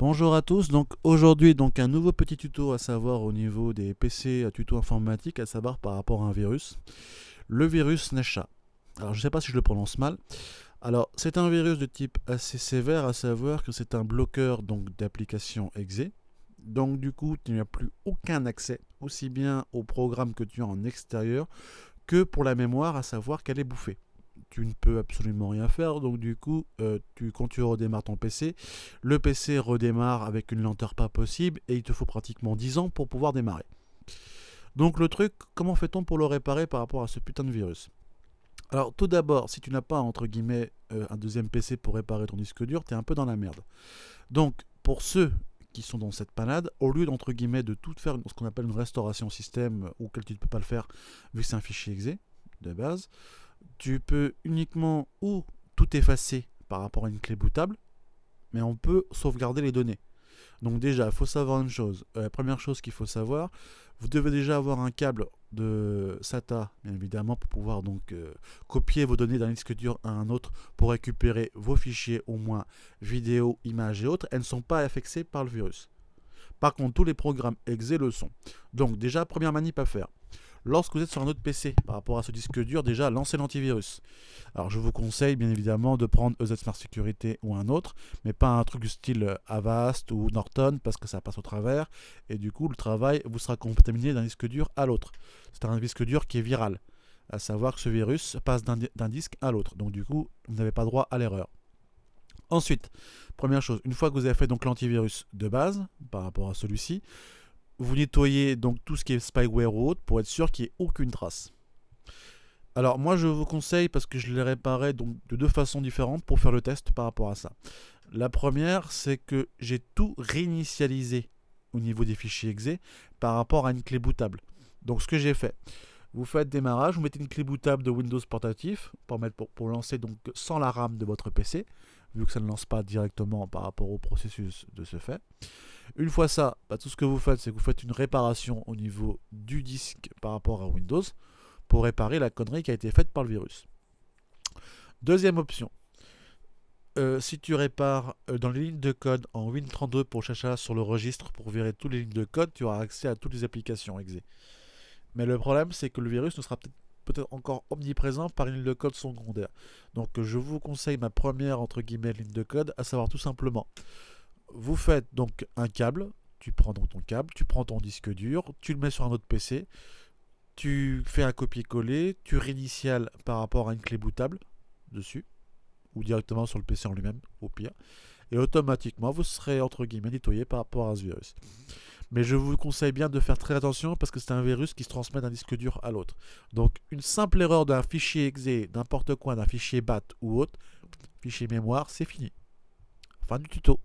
Bonjour à tous, donc aujourd'hui un nouveau petit tuto à savoir au niveau des PC à tuto informatique, à savoir par rapport à un virus, le virus Nesha. Alors je ne sais pas si je le prononce mal. Alors c'est un virus de type assez sévère, à savoir que c'est un bloqueur d'applications exe. Donc du coup tu n'as plus aucun accès, aussi bien au programme que tu as en extérieur que pour la mémoire, à savoir qu'elle est bouffée. Tu ne peux absolument rien faire, donc du coup, quand tu redémarres ton PC, le PC redémarre avec une lenteur pas possible et il te faut pratiquement 10 ans pour pouvoir démarrer. Donc le truc, comment fait-on pour le réparer par rapport à ce putain de virus? Alors tout d'abord, si tu n'as pas entre guillemets un deuxième PC pour réparer ton disque dur, tu es un peu dans la merde. Donc pour ceux qui sont dans cette panade, au lieu d'entre guillemets de tout faire ce qu'on appelle une restauration système, ou que tu ne peux pas le faire vu que c'est un fichier exe de base, tu peux uniquement ou tout effacer par rapport à une clé bootable, mais on peut sauvegarder les données. Donc déjà, il faut savoir une chose. La première chose qu'il faut savoir, vous devez déjà avoir un câble de SATA, bien évidemment, pour pouvoir copier vos données d'un disque dur à un autre pour récupérer vos fichiers, au moins vidéo, images et autres. Elles ne sont pas affectées par le virus. Par contre, tous les programmes exe le sont. Donc déjà, première manip à faire. Lorsque vous êtes sur un autre PC par rapport à ce disque dur, déjà lancez l'antivirus. Alors je vous conseille bien évidemment de prendre EZ Smart Security ou un autre, mais pas un truc du style Avast ou Norton parce que ça passe au travers et du coup le travail vous sera contaminé d'un disque dur à l'autre. C'est un disque dur qui est viral, à savoir que ce virus passe d'un disque à l'autre, donc du coup vous n'avez pas droit à l'erreur. Ensuite, première chose, une fois que vous avez fait donc l'antivirus de base par rapport à celui-ci, vous nettoyez donc tout ce qui est spyware ou autre pour être sûr qu'il n'y ait aucune trace. Alors moi je vous conseille, parce que je l'ai réparé donc de deux façons différentes pour faire le test par rapport à ça. La première, c'est que j'ai tout réinitialisé au niveau des fichiers exe par rapport à une clé bootable. Donc ce que j'ai fait, vous faites démarrage, vous mettez une clé bootable de Windows portatif pour lancer donc sans la RAM de votre PC, vu que ça ne lance pas directement par rapport au processus de ce fait. Une fois ça, tout ce que vous faites, c'est que vous faites une réparation au niveau du disque par rapport à Windows pour réparer la connerie qui a été faite par le virus. Deuxième option, si tu répares dans les lignes de code en Win32 pour chercher sur le registre pour virer toutes les lignes de code, tu auras accès à toutes les applications exe. Mais le problème, c'est que le virus ne sera peut-être encore omniprésent par une ligne de code secondaire. Donc je vous conseille ma première entre guillemets ligne de code, à savoir tout simplement, vous faites donc un câble, tu prends donc ton câble, tu prends ton disque dur, tu le mets sur un autre PC, tu fais un copier-coller, tu réinitiales par rapport à une clé bootable dessus, ou directement sur le PC en lui-même, au pire, et automatiquement vous serez entre guillemets nettoyé par rapport à ce virus. Mais je vous conseille bien de faire très attention parce que c'est un virus qui se transmet d'un disque dur à l'autre. Donc une simple erreur d'un fichier exe, n'importe quoi, d'un fichier BAT ou autre, fichier mémoire, c'est fini. Fin du tuto.